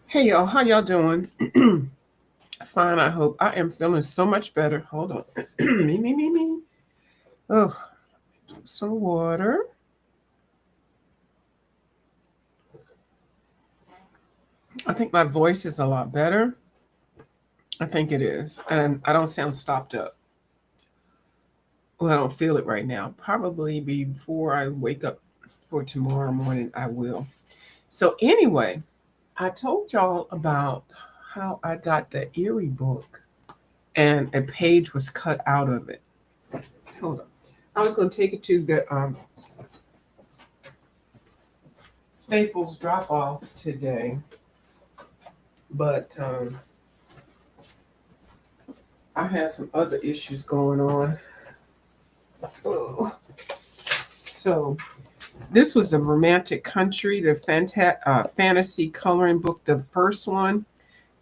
Hey y'all, how y'all doing? Fine, I hope. I am feeling so much better. Hold on. Me. Oh, some water. I think my voice is a lot better. I think it is. And I don't sound stopped up. Well, I don't feel it right now. Probably before I wake up for tomorrow morning, I will. So, anyway, I told y'all about how I got the Erie book and a page was cut out of it. Hold on. I was going to take it to the Staples drop off today, but I had some other issues going on. Oh. So this was a romantic country, the fantasy coloring book, the first one,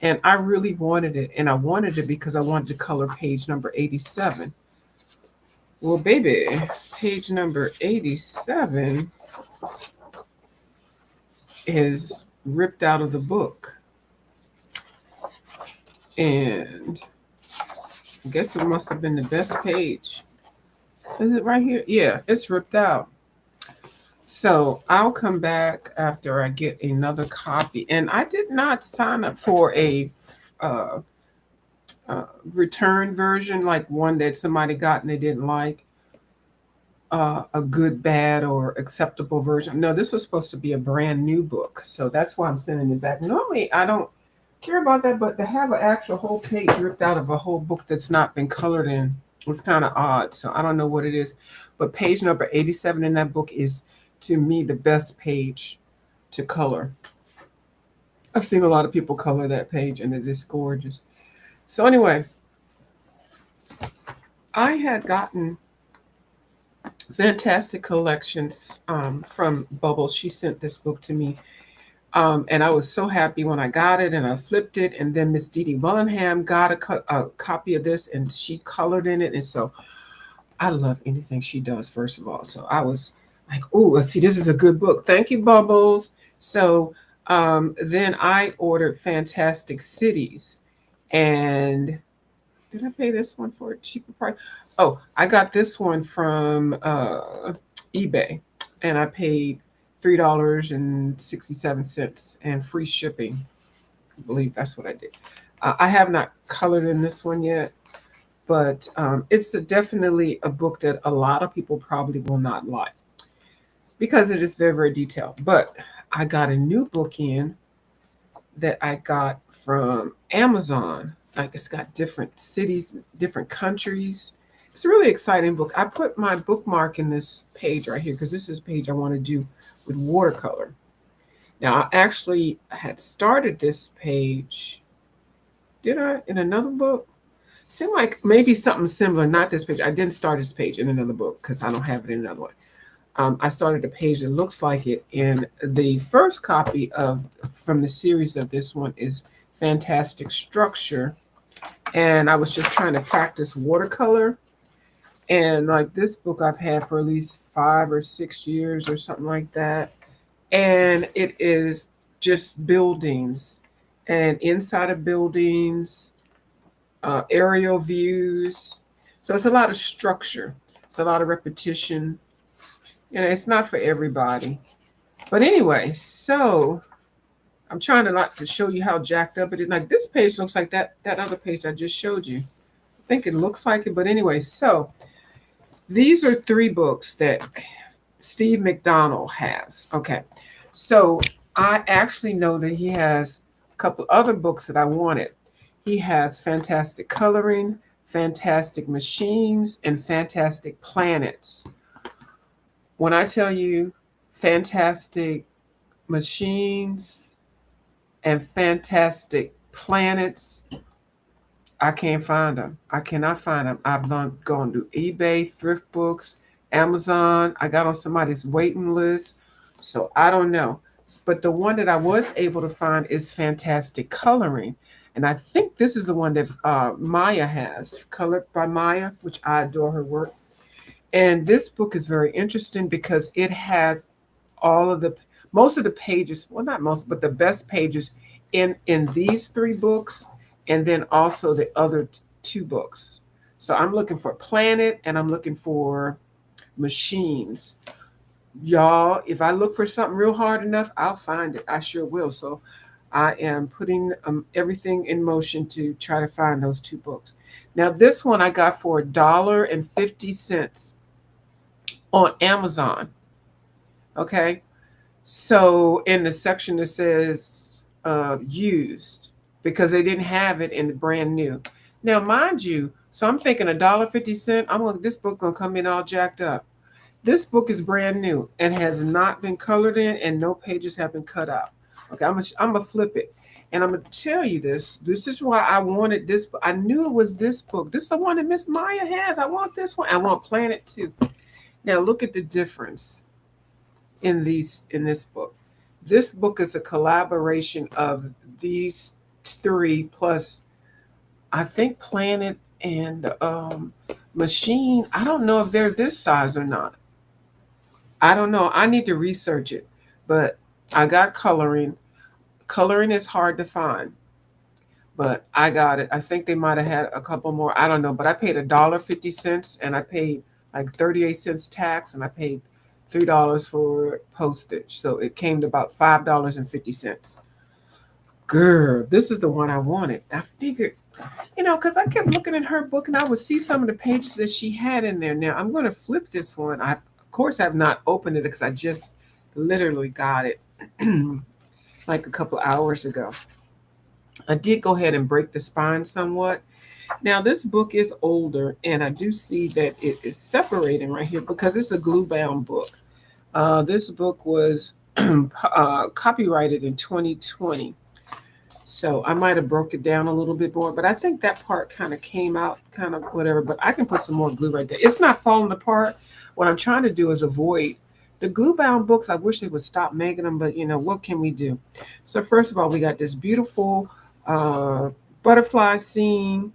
and I really wanted it, and I wanted it because I wanted to color page number 87. Well, baby, page number 87 is ripped out of the book, and I guess it must have been the best page. Is it right here? Yeah, it's ripped out. So I'll come back after I get another copy. And I did not sign up for a uh, return version, like one that somebody got and they didn't like, a good, bad, or acceptable version. No, this was supposed to be a brand new book. So that's why I'm sending it back. Normally, I don't care about that, but to have an actual whole page ripped out of a whole book that's not been colored in was kind of odd. So I don't know what it is. But page number 87 in that book is, to me, the best page to color. I've seen a lot of people color that page and it is gorgeous. So anyway, I had gotten fantastic collections from Bubbles. She sent this book to me. And I was so happy when I got it and I flipped it. And then Miss Dee Dee Willingham got a copy of this and she colored in it. And so I love anything she does, first of all. So I was like, oh, let's see, this is a good book. Thank you, Bubbles. So then I ordered Fantastic Cities. And did I pay this one for a cheaper price? Oh, I got this one from eBay. And I paid $3.67 and free shipping. I believe that's what I did. I have not colored in this one yet, but it's definitely a book that a lot of people probably will not like because it is very, very detailed. But I got a new book in that I got from Amazon. Like it's got different cities, different countries. It's a really exciting book. I put my bookmark in this page right here because this is a page I want to do with watercolor. Now, I actually had started this page. Did I? In another book? Seemed like maybe something similar, not this page. I didn't start this page in another book because I don't have it in another one. I started a page that looks like it. And the first copy from the series of this one is Fantastic Structure. And I was just trying to practice watercolor. And like this book I've had for at least 5 or 6 years or something like that. And it is just buildings and inside of buildings, aerial views. So it's a lot of structure. It's a lot of repetition. It's not for everybody. But anyway, so I'm trying to not to show you how jacked up it is. Like this page looks like that other page I just showed you. I think it looks like it. But anyway, so these are 3 books that Steve McDonald has. Okay. So I actually know that he has a couple other books that I wanted. He has Fantastic Coloring, Fantastic Machines, and Fantastic Planets. When I tell you Fantastic Machines and Fantastic Planets, I can't find them. I cannot find them. I've gone to eBay, thrift books, Amazon. I got on somebody's waiting list. So I don't know. But the one that I was able to find is Fantastic Coloring. And I think this is the one that Maya has, colored by Maya, which I adore her work. And this book is very interesting because it has all of the most of the pages, well, not most, but the best pages in these three books, and then also the other two books. So I'm looking for planet and I'm looking for machines. Y'all, if I look for something real hard enough, I'll find it. I sure will. So I am putting everything in motion to try to find those two books. Now, this one I got for $1.50 on Amazon. Okay. So in the section that says used, because they didn't have it in the brand new. Now, mind you, so I'm thinking $1.50. This book gonna come in all jacked up. This book is brand new and has not been colored in, and no pages have been cut out. Okay, I'm gonna flip it, and I'm gonna tell you this. This is why I wanted this. I knew it was this book. This is the one that Miss Maya has. I want this one. I want Planet too. Now look at the difference in this book. This book is a collaboration of these three plus, I think, Planet and Machine. I don't know if they're this size or not. I don't know. I need to research it. But I got coloring. Coloring is hard to find, but I got it. I think they might have had a couple more. I don't know. But I paid $1.50 and I paid like 38 cents tax, and I paid $3 for postage. So it came to about $5.50. Girl, this is the one I wanted. I figured, because I kept looking at her book and I would see some of the pages that she had in there. Now I'm going to flip this one. I, of course, have not opened it because I just literally got it like a couple hours ago. I did go ahead and break the spine somewhat. Now this book is older, and I do see that it is separating right here because it's a glue bound book. This book was copyrighted in 2020. So I might have broke it down a little bit more, but I think that part kind of came out kind of whatever, but I can put some more glue right there. It's not falling apart. What I'm trying to do is avoid the glue bound books. I wish they would stop making them, but what can we do? So first of all, we got this beautiful butterfly scene.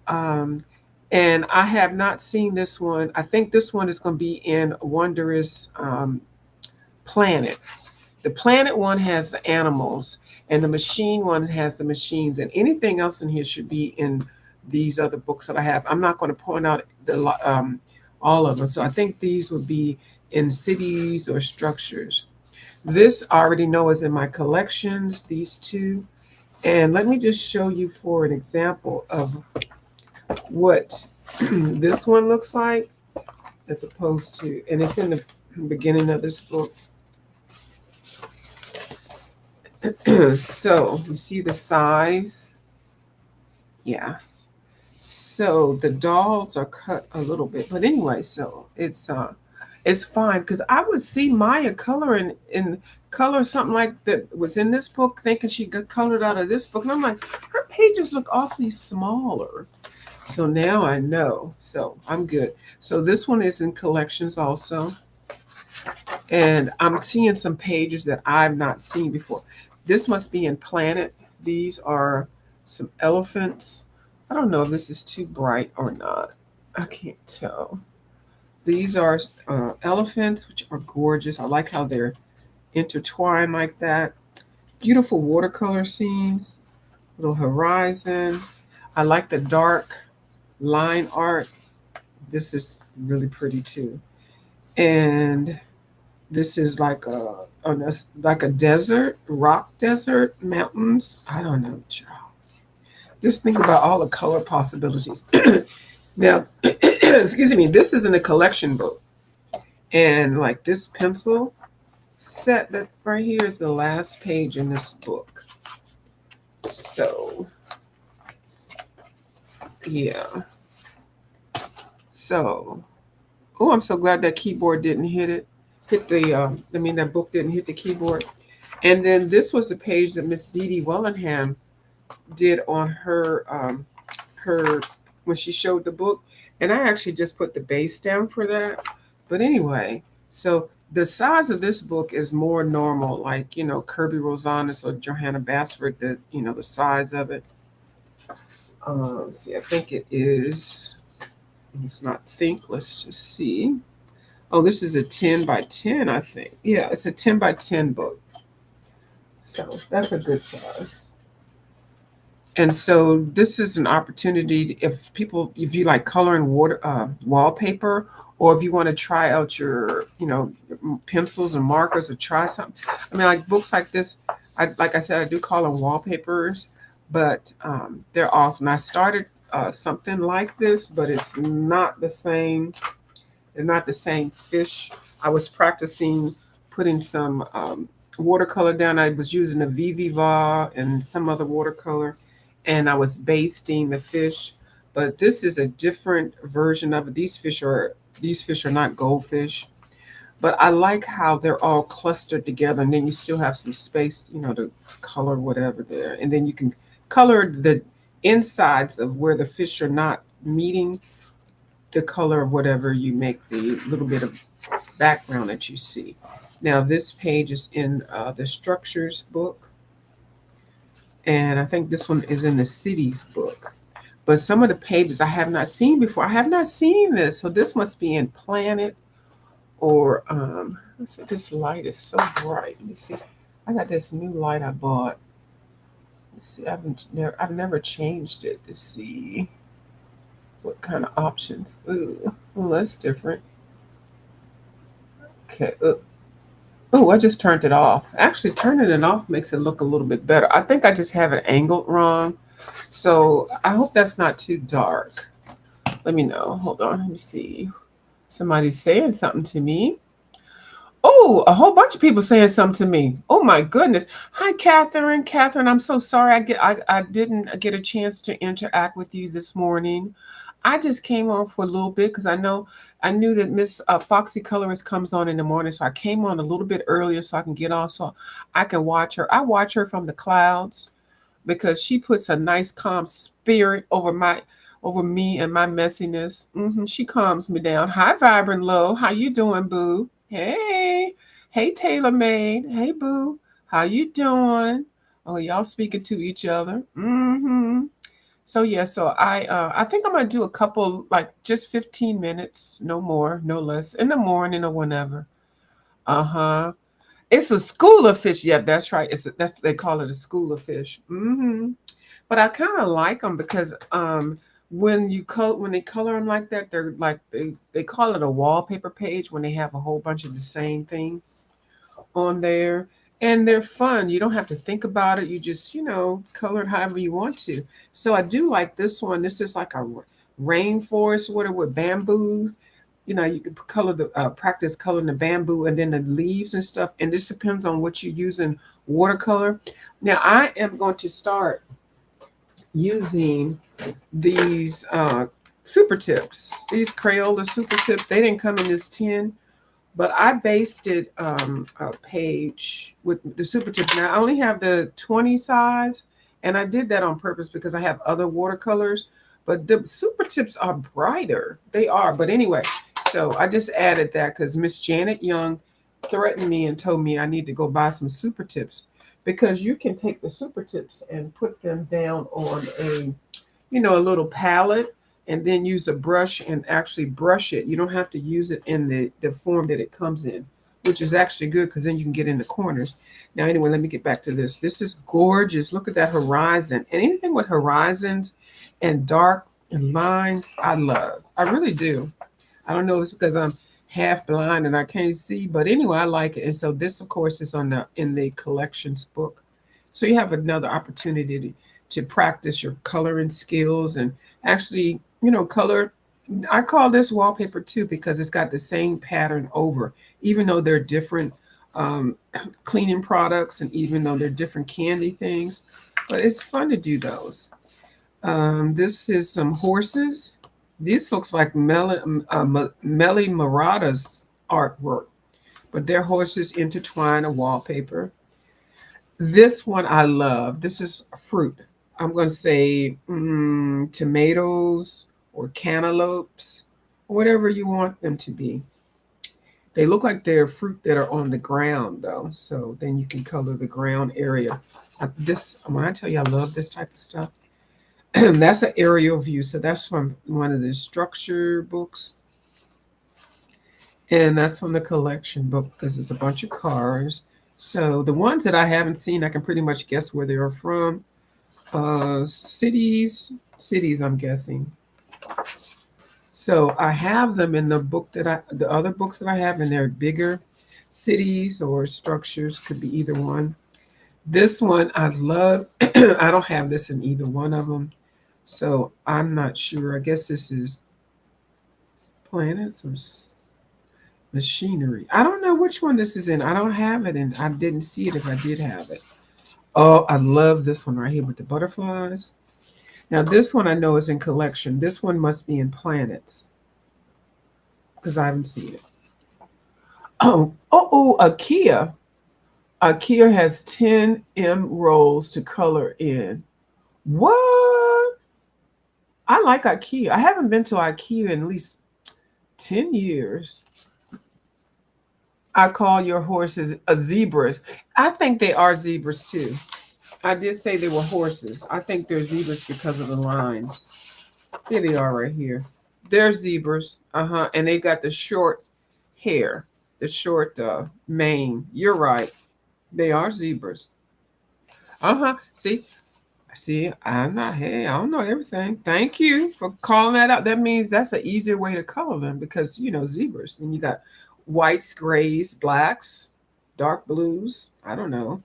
And I have not seen this one. I think this one is going to be in Wondrous Planet. The Planet one has the animals, and the machine one has the machines, and anything else in here should be in these other books that I have. I'm not going to point out all of them. So I think these would be in cities or structures. This I already know is in my collections, these two. And let me just show you for an example of what this one looks like as opposed to, and it's in the beginning of this book. So you see the size. Yeah. So the dolls are cut a little bit, but anyway, so it's fine because I would see Maya coloring in color something like that was in this book, thinking she got colored out of this book, and I'm like, her pages look awfully smaller. So now I know. So I'm good. So this one is in collections also. And I'm seeing some pages that I've not seen before. This must be in Planet. These are some elephants. I don't know if this is too bright or not. I can't tell. These are elephants, which are gorgeous. I like how they're intertwined like that. Beautiful watercolor scenes. Little horizon. I like the dark line art. This is really pretty too. And this is like a desert, rock desert, mountains. I don't know, child. Just think about all the color possibilities. Now, excuse me, this isn't a collection book. And like this pencil set that right here is the last page in this book. So, yeah. So, oh, I'm so glad that keyboard didn't hit that book didn't hit the keyboard. And then this was the page that Miss Dee Dee Wellingham did on her when she showed the book. And I actually just put the base down for that. But anyway, so the size of this book is more normal, like, Kirby Rosanes or Johanna Basford, the size of it. Let's see, I think it is, It's not think. Let's just see. Oh, this is a 10 by 10, I think. Yeah, it's a 10 by 10 book. So that's a good size. And so this is an opportunity if people, if you like coloring water wallpaper, or if you want to try out your, pencils and markers or try something. I mean, like books like this, like I said, I do call them wallpapers, but they're awesome. I started something like this, but it's not the same. They're not the same fish. I was practicing putting some watercolor down. I was using a Viviva and some other watercolor, and I was basting the fish. But this is a different version of it. These fish are not goldfish, but I like how they're all clustered together, and then you still have some space, to color whatever there, and then you can color the insides of where the fish are not meeting the color of whatever you make the little bit of background that you see. Now, this page is in the structures book, and I think this one is in the cities book. But some of the pages I have not seen before. I have not seen this, so this must be in Planet or let's see, this light is so bright. Let me see. I got this new light I bought. Let's see, I've never changed it to see what kind of options. Ooh, well, that's different. Okay. Oh, I just turned it off. Actually, turning it off makes it look a little bit better. I think I just have it angled wrong. So I hope that's not too dark. Let me know. Hold on. Let me see. Somebody's saying something to me. Oh, a whole bunch of people saying something to me. Oh my goodness. Hi, Catherine. Catherine, I'm so sorry I didn't get a chance to interact with you this morning. I just came on for a little bit because I knew that Miss Foxy Colorist comes on in the morning, so I came on a little bit earlier so I can get on so I can watch her. I watch her from the clouds because she puts a nice calm spirit over me and my messiness. She calms me down. Hi, Vibrant Love. How you doing, boo? Hey, Taylor Made. Hey, boo. How you doing? Oh, y'all speaking to each other. So yeah, so I think I'm gonna do a couple, like just 15 minutes, no more, no less, in the morning or whenever. Uh-huh. It's a school of fish. Yeah, that's right. That's they call it a school of fish. But I kind of like them because when they color them like that, they're like they call it a wallpaper page when they have a whole bunch of the same thing on there, and they're fun. You don't have to think about it. You just color it however you want to. So I do like this one. This is like a rainforest water with bamboo. You can color the practice coloring the bamboo and then the leaves and stuff, and this depends on what you use in watercolor. Now I am going to start using these super tips, these Crayola super tips. They didn't come in this tin, but I basted a page with the super tips. Now I only have the 20 size, and I did that on purpose because I have other watercolors, but the super tips are brighter. They are, but anyway, so I just added that because Miss Janet Young threatened me and told me I need to go buy some super tips, because you can take the super tips and put them down on a little palette, and then use a brush and actually brush it. You don't have to use it in the form that it comes in, which is actually good because then you can get in the corners. Now, anyway, let me get back to this. This is gorgeous. Look at that horizon. And anything with horizons and dark and lines, I love. I really do. I don't know if it's because I'm half blind and I can't see, but anyway, I like it. And so this, of course, is in the collections book. So you have another opportunity to practice your coloring skills and actually, color. I call this wallpaper too because it's got the same pattern over, even though they're different um, cleaning products and even though they're different candy things. But it's fun to do those. This is some horses. This looks like Melly Murata's artwork, but their horses intertwine a wallpaper. This one I love. This is fruit. I'm going to say tomatoes or cantaloupes, whatever you want them to be. They look like they're fruit that are on the ground, though. So then you can color the ground area. When I tell you I love this type of stuff, That's an aerial view. So that's from one of the structure books. And that's from the collection book because it's a bunch of cars. So the ones that I haven't seen, I can pretty much guess where they are from. Cities, I'm guessing. So I have them in the other books that I have, and they're bigger cities or structures, could be either one. This one I love. I don't have this in either one of them. So I'm not sure. I guess this is planets or machinery. I don't know which one this is in. I don't have it, and I didn't see it if I did have it. Oh, I love this one right here with the butterflies. Now this one I know is in collection. This one must be in planets because I haven't seen it. IKEA. IKEA has 10 rolls to color in. What? I like IKEA. I haven't been to IKEA in at least 10 years. I call your horses a zebras. I think they are zebras too. I did say they were horses. I think they're zebras because of the lines. Here they are right here. They're zebras. Uh-huh. And they got the short hair, the short mane. You're right. They are zebras. Uh-huh. See, I'm not, hey, I don't know everything. Thank you for calling that out. That means that's an easier way to color them because, zebras. And you got whites, grays, blacks, dark blues. I don't know.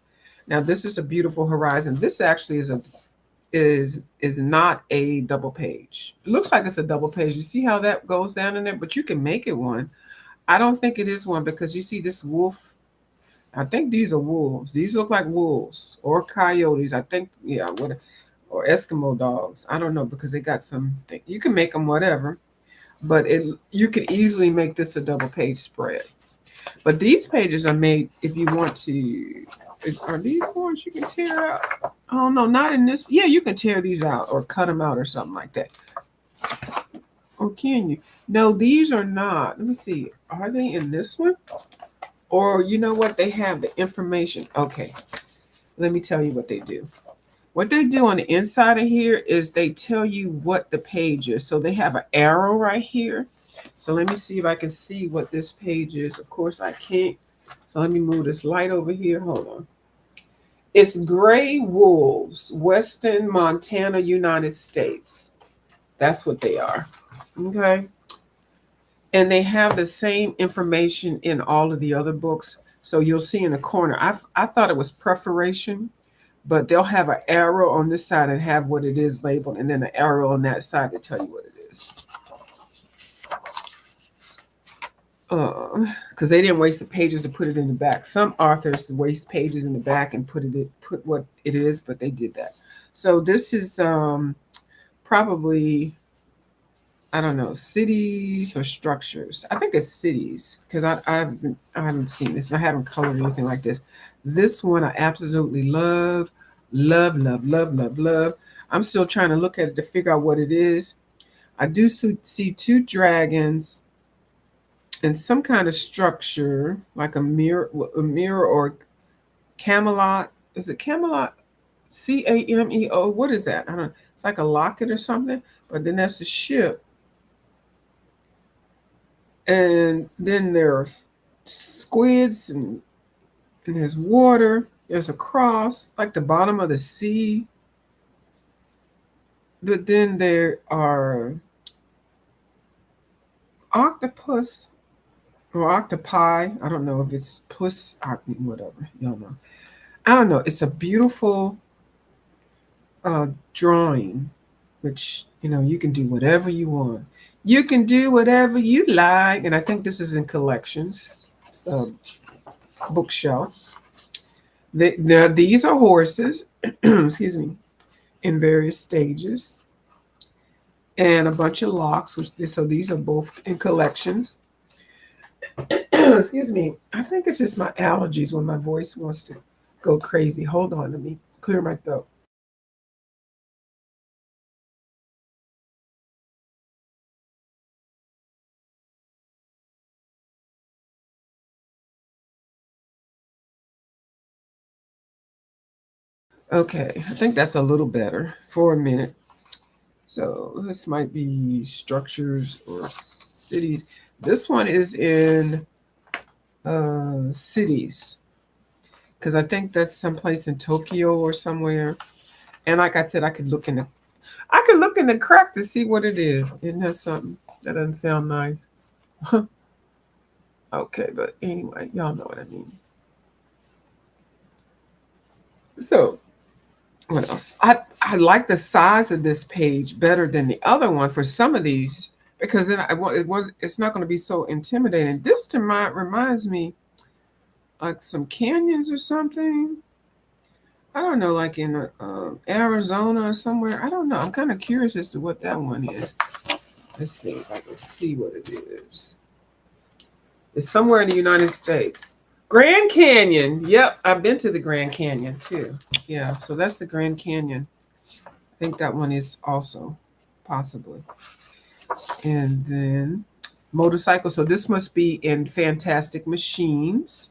Now this is a beautiful horizon. This actually is not a double page. It looks like it's a double page. You see how that goes down in there, but you can make it one. I don't think it is one because you see this wolf. I think these are wolves. These look like wolves or coyotes. I think, yeah, what, or Eskimo dogs. I don't know because they got some. You can make them whatever, but you could easily make this a double page spread. But these pages are made if you want to. Are these ones you can tear out? Oh no, not in this. Yeah, you can tear these out or cut them out or something like that. Or can you? No, these are not. Let me see. Are they in this one? Or you know what? They have the information. Okay, let me tell you what they do. What they do on the inside of here is they tell you what the page is. So they have an arrow right here. So let me see if I can see what this page is. Of course I can't. So let me move this light over here. Hold on. It's gray wolves, Western Montana, United States. That's what they are. Okay. And they have the same information in all of the other books. So you'll see in the corner. I thought it was perforation, but they'll have an arrow on this side and have what it is labeled, and then an arrow on that side to tell you what it is. Because they didn't waste the pages to put it in the back. Some authors waste pages in the back and put what it is, but they did that. So this is probably, I don't know, cities or structures. I think it's cities because I haven't seen this. I haven't colored anything like this. This one I absolutely love, love, love, love, love, love. I'm still trying to look at it to figure out what it is. I do see two dragons and some kind of structure like a mirror or Camelot. Is it Camelot? Cameo. What is that? I don't know. It's like a locket or something. But then that's the ship. And then there are squids and there's water. There's a cross, like the bottom of the sea. But then there are octopus or octopi. I don't know if it's whatever. Y'all know. I don't know. It's a beautiful drawing, which you can do whatever you want. You can do whatever you like, and I think this is in collections. It's a bookshelf. Now these are horses, excuse me, in various stages, and a bunch of locks. So these are both in collections. Excuse me. I think it's just my allergies when my voice wants to go crazy. Hold on, let me clear my throat. Okay, I think that's a little better for a minute. So this might be structures or cities. This one is in cities, because I think that's someplace in Tokyo or somewhere. And like I said, I could look in the crack to see what it is. Isn't that something? That doesn't sound nice. Okay, but anyway, y'all know what I mean. So what else? I like the size of this page better than the other one for some of these, because then it's not going to be so intimidating. This reminds me like some canyons or something. I don't know, like in Arizona or somewhere. I don't know. I'm kind of curious as to what that one is. Let's see if I can see what it is. It's somewhere in the United States. Grand Canyon. Yep, I've been to the Grand Canyon too. Yeah, so that's the Grand Canyon. I think that one is also possibly. And then motorcycle. So this must be in Fantastic Machines.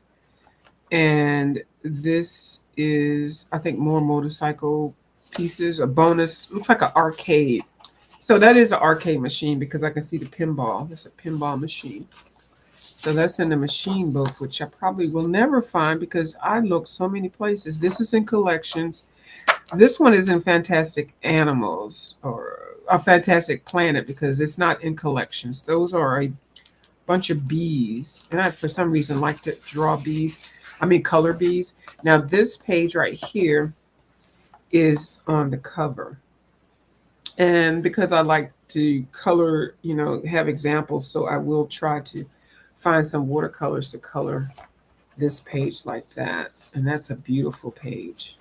And this is, I think, more motorcycle pieces. A bonus. Looks like an arcade. So that is an arcade machine because I can see the pinball. It's a pinball machine. So that's in the machine book, which I probably will never find because I looked so many places. This is in collections. This one is in Fantastic Animals or a Fantastic Planet because it's not in collections. Those are a bunch of bees. And I, for some reason, like to draw bees. I mean, color bees. Now, this page right here is on the cover. And because I like to color, have examples, so I will try to find some watercolors to color this page like that. And that's a beautiful page.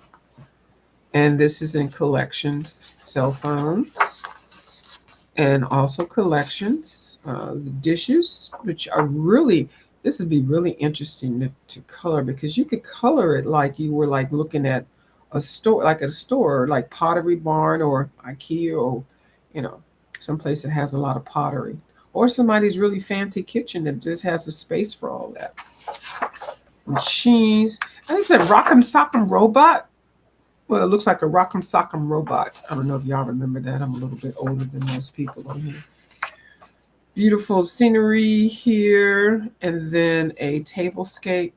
And this is in collections, cell phones, and also collections, the dishes, which are really, this would be really interesting to color because you could color it like you were like looking at a store, like at a store, like Pottery Barn or IKEA or, someplace that has a lot of pottery. Or somebody's really fancy kitchen that just has a space for all that. Machines. And it's a Rock'em Sock'em Robot. Well, it looks like a Rock'em Sock'em Robot. I don't know if y'all remember that. I'm a little bit older than most people on here. Beautiful scenery here. And then a tablescape.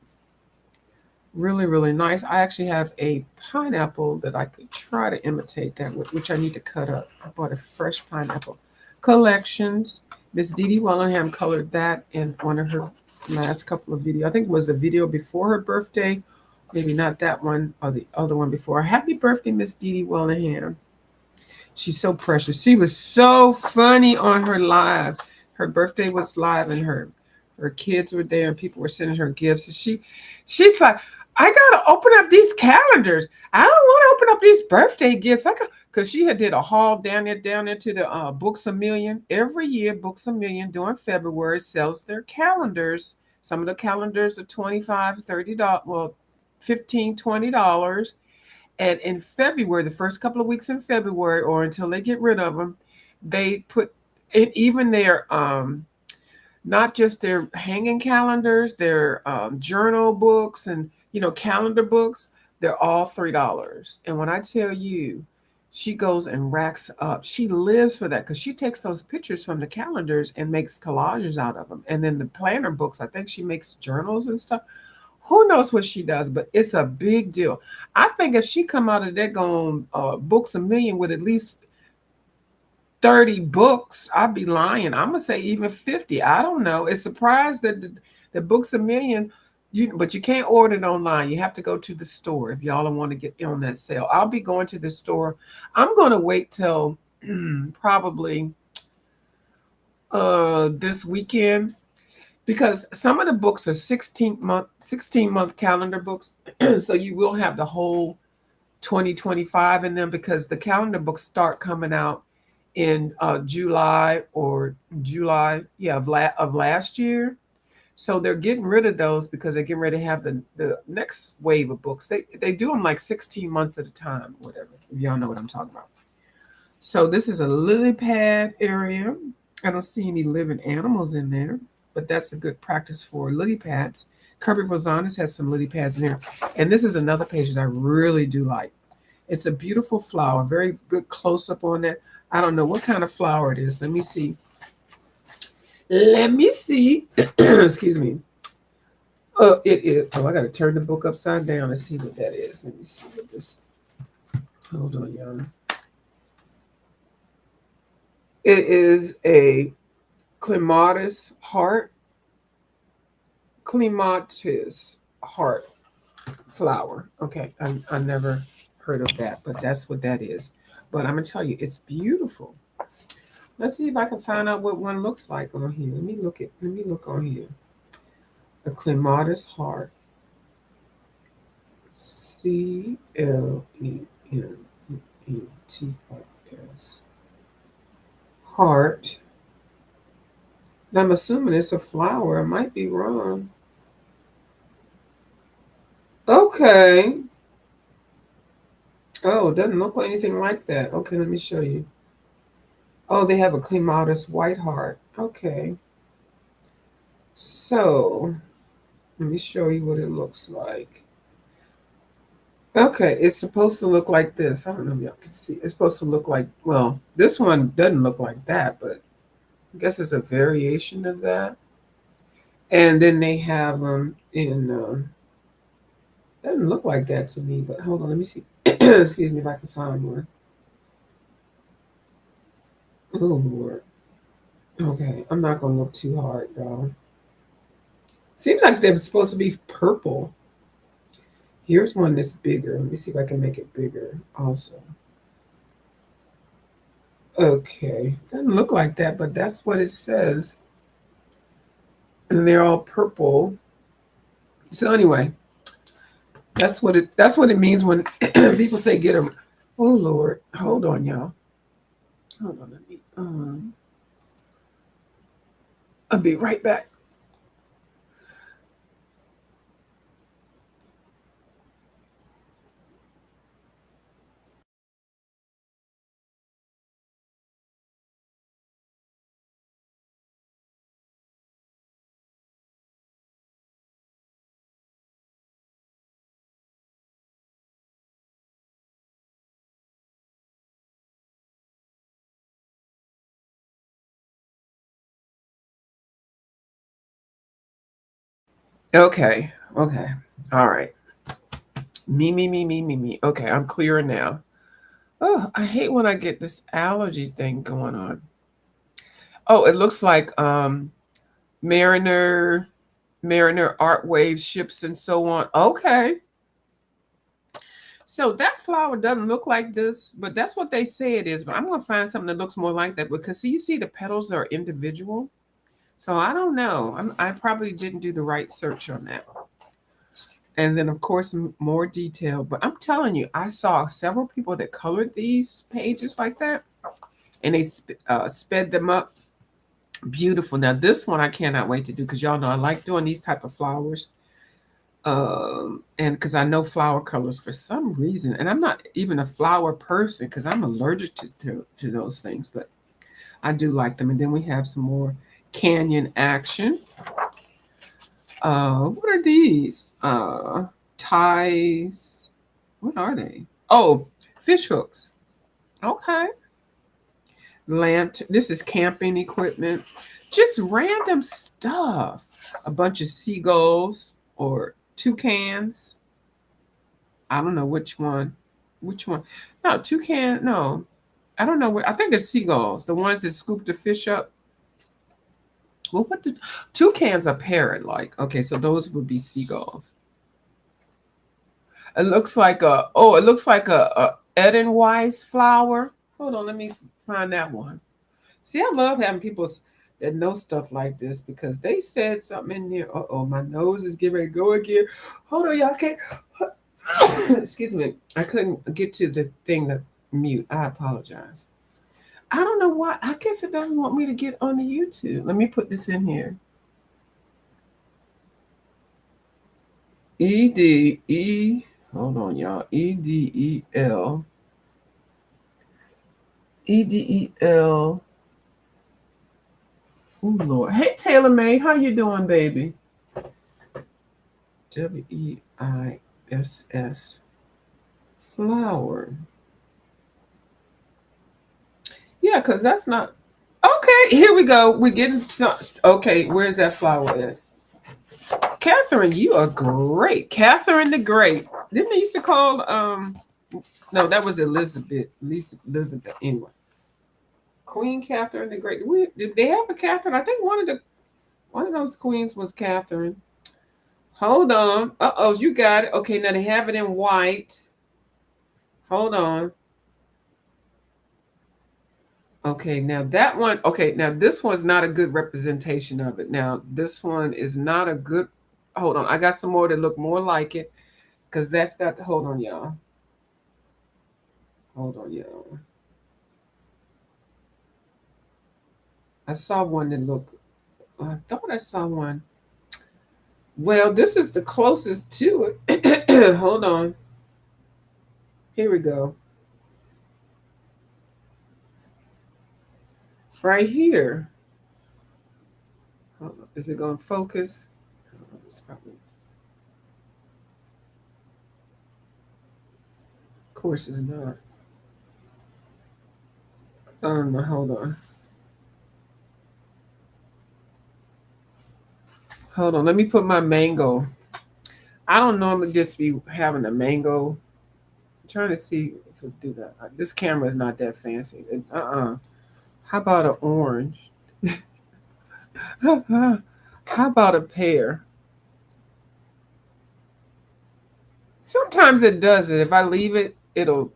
Really, really nice. I actually have a pineapple that I could try to imitate that with, which I need to cut up. I bought a fresh pineapple. Collections. Miss Dee Dee Wellingham colored that in one of her last couple of videos. I think it was a video before her birthday. Maybe not that one or the other one before. Happy birthday, Miss Dee Dee Wellingham. She's so precious. She was so funny on her live. Her birthday was live and her kids were there and people were sending her gifts. And she's like, I gotta open up these calendars. I don't want to open up these birthday gifts. Because she had did a haul down there to the Books A Million. Every year, Books A Million during February sells their calendars. Some of the calendars are $25, $30, well, $15, $20. And in February, the first couple of weeks in February, or until they get rid of them, they put in even their not just their hanging calendars, their journal books and calendar books. They're all $3. And when I tell you, she goes and racks up. She lives for that because she takes those pictures from the calendars and makes collages out of them. And then the planner books, I think she makes journals and stuff. Who knows what she does, but it's a big deal. I think if she come out of there going Books A Million with at least 30 books, I'd be lying. I'm gonna say even 50. I don't know. It's surprised that the Books A Million, but you can't order it online. You have to go to the store if y'all want to get on that sale. I'll be going to the store. I'm gonna wait till probably this weekend because some of the books are 16-month calendar books. So you will have the whole 2025 in them because the calendar books start coming out in July of last year. So they're getting rid of those because they're getting ready to have the next wave of books. They do them like 16 months at a time, whatever, if y'all know what I'm talking about. So this is a lily pad area. I don't see any living animals in there, but that's a good practice for lily pads. Kirby Rosanes has some lily pads in there. And this is another page that I really do like. It's a beautiful flower, very good close-up on that. I don't know what kind of flower it is. Let me see. Let me see. Excuse me. Oh, it is. Oh, I got to turn the book upside down and see what that is. Let me see what this is. Hold on, y'all. It is a clematis heart. Clematis heart flower. Okay, I never heard of that, but that's what that is. But I'm gonna tell you, it's beautiful. Let's see if I can find out what one looks like on here. Let me look at. Let me look on here. A clematis heart. CLEMENTIS. Heart. And I'm assuming it's a flower. I might be wrong. Okay. Oh, it doesn't look like anything like that. Okay, let me show you. Oh, they have a clematis white heart. Okay. So, let me show you what it looks like. Okay, it's supposed to look like this. I don't know if y'all can see. It's supposed to look like, well, this one doesn't look like that, but I guess it's a variation of that. And then they have them in, doesn't look like that to me, but hold on, let me see. Excuse me if I can find one. Oh, Lord. Okay, I'm not going to look too hard, though. Seems like they're supposed to be purple. Here's one that's bigger. Let me see if I can make it bigger also. Okay, doesn't look like that, but that's what it says. And they're all purple. So anyway, that's what it means when people say get a. Oh Lord, hold on, y'all. Hold on, let me. I'll be right back. Okay, okay, all right. Me. Okay, I'm clear now. Oh, I hate when I get this allergy thing going on. Oh, it looks like Mariner, Mariner art waves, ships, and so on. Okay. So that flower doesn't look like this, but that's what they say it is. But I'm gonna find something that looks more like that because see, you see the petals are individual. So I don't know. I probably didn't do the right search on that. And then of course more detail. But I'm telling you, I saw several people that colored these pages like that, and they sped them up. Beautiful. Now this one I cannot wait to do because y'all know I like doing these type of flowers. And because I know flower colors for some reason, and I'm not even a flower person because I'm allergic to those things, but I do like them. And then we have some more canyon action. What are these? Ties. What are they? Oh, fish hooks. Okay. This is camping equipment. Just random stuff. A bunch of seagulls or toucans. I don't know which one. Which one? No, toucan. No, I don't know. I think it's seagulls. The ones that scoop the fish up. Well, what the toucans are parrot like? Okay, so those would be seagulls. It looks like a. Oh, it looks like a Edenweiss flower. Hold on, let me find that one. See, I love having people that know stuff like this because they said something in there. Oh, my nose is getting ready to go again. Hold on, y'all can't. Excuse me. I couldn't get to the thing to mute. I apologize. I don't know why. I guess it doesn't want me to get on the YouTube. Let me put this in here. E D E. Hold on, y'all. EDEL. Oh Lord. Hey Taylor May, how you doing, baby? WEISS flower. Yeah, because that's not okay. Here we go. We're getting okay. Where's that flower at? Catherine, you are great. Catherine the Great. Didn't they used to call no, that was Elizabeth. Elizabeth anyway. Queen Catherine the Great. Did they have a Catherine? I think one of those queens was Catherine. Hold on. Uh-oh, you got it. Okay, now they have it in white. Hold on. Okay, now that one, okay, now this one's not a good representation of it. Now, this one is not a good, hold on, I got some more that look more like it because that's got the, hold on, y'all. Hold on, y'all. I saw one that looked, I thought I saw one. Well, this is the closest to it. Hold on. Here we go. Right here. Hold on. Is it going to focus? It's probably, of course, it's not. I don't know. Hold on. Hold on. Let me put my mango. I don't normally just be having a mango. I'm trying to see if it do that. This camera is not that fancy. How about an orange? How about a pear? Sometimes it does it. If I leave it, it'll.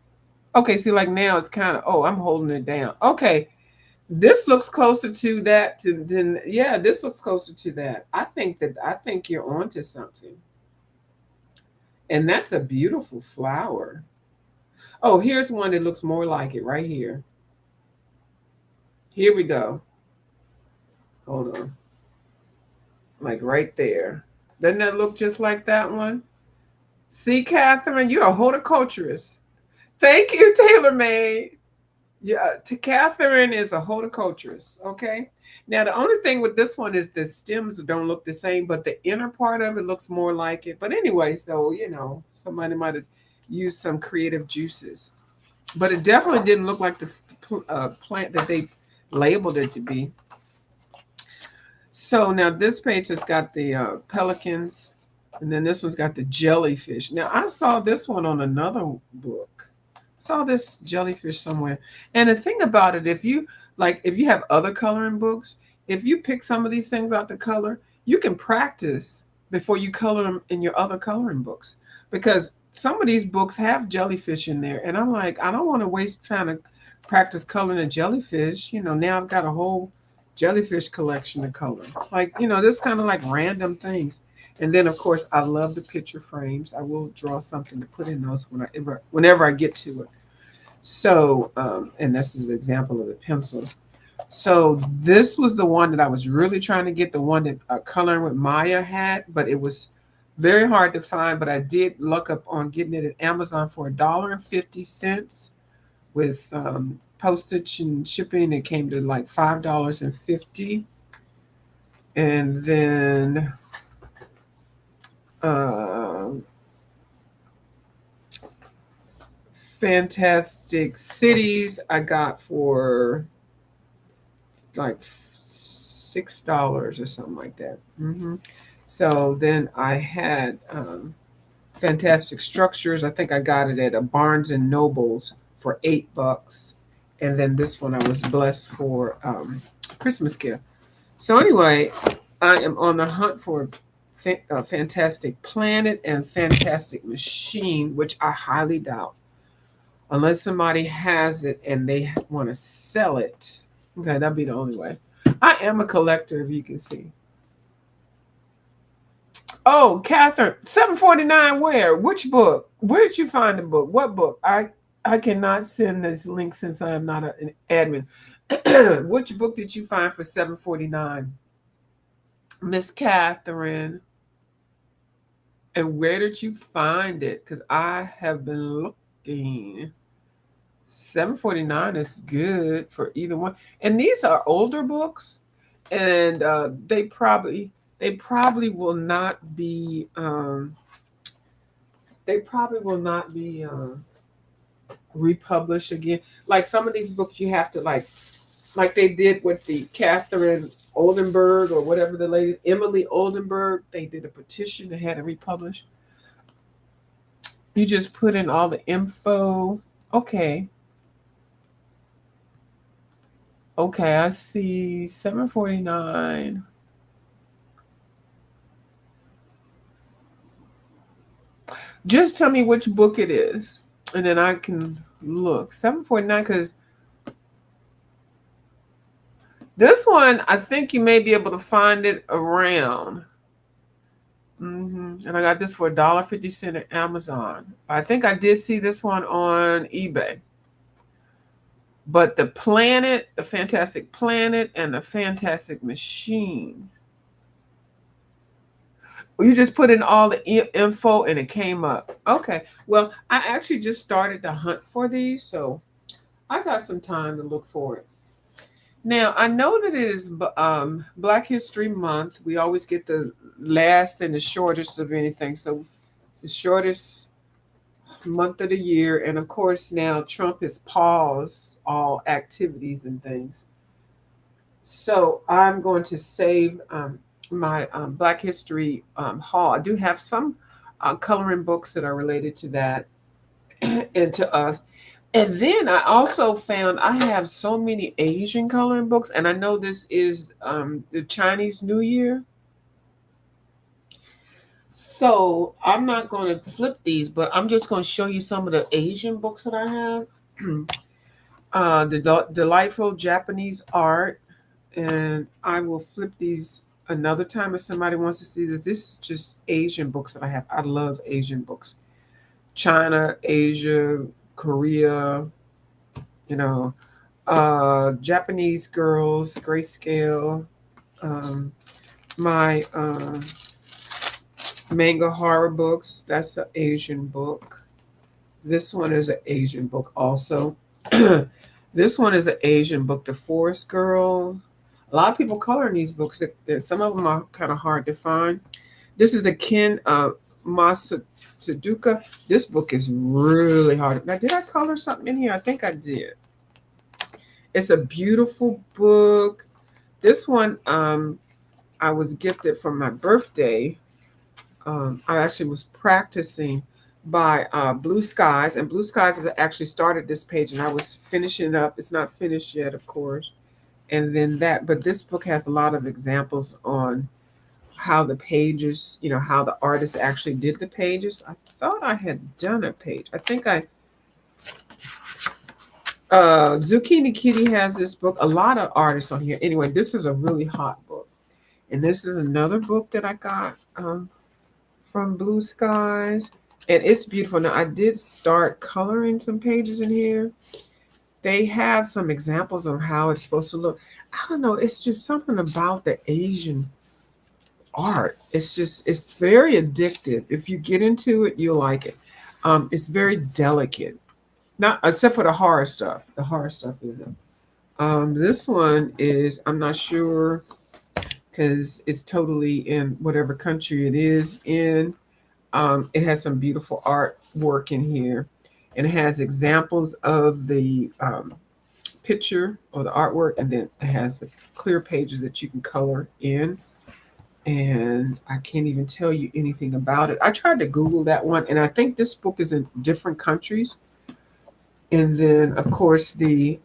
Okay, see, like now it's kind of. Oh, I'm holding it down. Okay, this looks closer to that. Yeah, this looks closer to that. I think you're onto something, and that's a beautiful flower. Oh, here's one that looks more like it right here. Here we go. Hold on. Like right there. Doesn't that look just like that one? See, Catherine, you're a horticulturist. Thank you, Taylor Made. Yeah, to Catherine is a horticulturist. Okay. Now the only thing with this one is the stems don't look the same, but the inner part of it looks more like it. But anyway, so somebody might have used some creative juices, but it definitely didn't look like the plant that they labeled it to be. So now this page has got the pelicans, and then this one's got the jellyfish. Now I saw this one on another book. I saw this jellyfish somewhere. And the thing about it, if you have other coloring books, if you pick some of these things out to color, you can practice before you color them in your other coloring books. Because some of these books have jellyfish in there. And I'm like, I don't want to waste trying to practice coloring a jellyfish. Now I've got a whole jellyfish collection to color. Like, this kind of like random things. And then of course I love the picture frames. I will draw something to put in those whenever I get to it. So and this is an example of the pencils. So this was the one that I was really trying to get, the one that Coloring with Maya had, but it was very hard to find. But I did look up on getting it at Amazon for $1.50 with postage and shipping. It came to like $5.50. And then Fantastic Cities I got for like $6 or something like that. So then I had Fantastic Structures. I think I got it at a Barnes and Nobles for $8. And then this one I was blessed for Christmas gift. So anyway, I am on the hunt for Fantastic Planet and Fantastic Machine, which I highly doubt. Unless somebody has it and they want to sell it. Okay, that'd be the only way. I am a collector, if you can see. Oh, Catherine, 749 where? Which book? Where did you find the book? What book? I cannot send this link since I am not an admin. Which book did you find for 749? Miss Catherine. And where did you find it? Because I have been looking. 749 is good for either one. And these are older books, and they probably will not be republished again. Like some of these books you have to like they did with the Catherine Oldenburg or whatever the lady, Emily Oldenburg, they did a petition to have it republished. You just put in all the info. Okay. Okay, I see 749. Just tell me which book it is, and then I can look. 749, because this one, I think you may be able to find it around. And I got this for $1.50 at Amazon. I think I did see this one on eBay. But the Planet, the Fantastic Planet, and the Fantastic Machine. You just put in all the info and it came up. Okay. Well, I actually just started to hunt for these, so I got some time to look for it. Now, I know that it is Black History Month. We always get the last and the shortest of anything. So it's the shortest month of the year. And of course, now Trump has paused all activities and things. So I'm going to save my Black History haul. I do have some coloring books that are related to that and to us. And then I also found I have so many Asian coloring books, and I know this is the Chinese New Year. So I'm not going to flip these, but I'm just going to show you some of the Asian books that I have. The delightful Japanese art, and I will flip these another time if somebody wants to see this. This is just Asian books that I have. I love Asian books. China, Asia, Korea, you know, Japanese girls, grayscale. Um, my manga horror books. That's an Asian book. This one is an Asian book also. This one is an Asian book, The Forest Girl. A lot of people color in these books. Some of them are kind of hard to find. This is a Ken Masaduka. This book is really hard. Now, did I color something in here? I think I did. It's a beautiful book. This one I was gifted for my birthday. I actually was practicing by Blue Skies, and Blue Skies has actually started this page, and I was finishing up. It's not finished yet, of course. And then but this book has a lot of examples on how the pages, how the artist actually did the pages. I thought I had done a page. I think Zucchini Kitty has this book. A lot of artists on here. Anyway, this is a really hot book. And this is another book that I got from Blue Skies. And it's beautiful. Now, I did start coloring some pages in here. They have some examples on how it's supposed to look. I don't know. It's just something about the Asian art. It's very addictive. If you get into it, you'll like it. It's very delicate. Not except for the horror stuff. The horror stuff isn't. This one is, I'm not sure because it's totally in whatever country it is in. It has some beautiful artwork in here, and it has examples of the picture or the artwork, and then it has the clear pages that you can color in. And I can't even tell you anything about it. I tried to Google that one, and I think this book is in different countries. And then, of course, the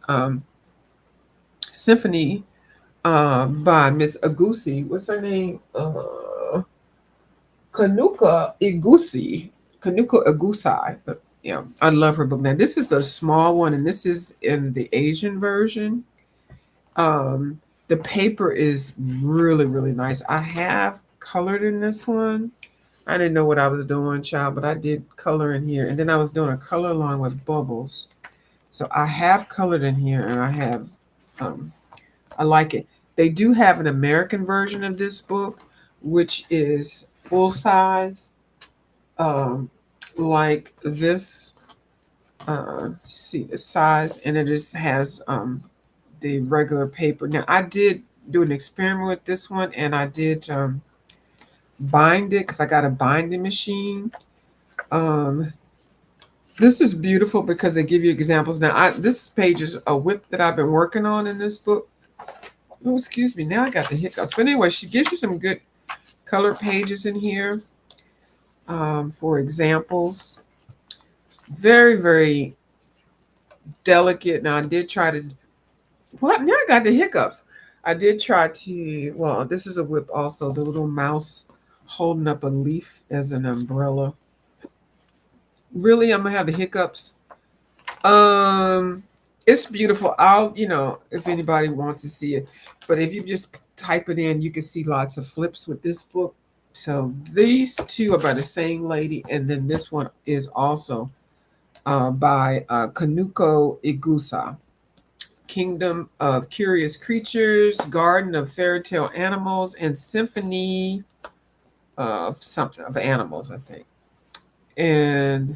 symphony by Miss Agusi. What's her name? Kanuka Igusi. Kanuka Agusai. Yeah, I love her book. Now, this is the small one, and this is in the Asian version. The paper is really, really nice. I have colored in this one. I didn't know what I was doing, child, but I did color in here. And then I was doing a color along with bubbles. So I have colored in here, and I like it. They do have an American version of this book, which is full size, like this. See the size, and it just has the regular paper. Now, I did do an experiment with this one, and I did bind it because I got a binding machine. Um, This is beautiful because they give you examples. Now, this page is a whip that I've been working on in this book. Oh, excuse me. Now I got the hiccups. But anyway, she gives you some good colored pages in here for examples. Very, very delicate. Now, I did try to. What? Now I got the hiccups. I did try to. Well, this is a whip also. The little mouse holding up a leaf as an umbrella. Really, I'm gonna have the hiccups. Um, it's beautiful. If anybody wants to see it, but if you just type it in, you can see lots of flips with this book. So these two are by the same lady, and then this one is also by Kanuko Igusa. Kingdom of Curious Creatures, Garden of Fairy Tale Animals, and Symphony of something of Animals, I think. And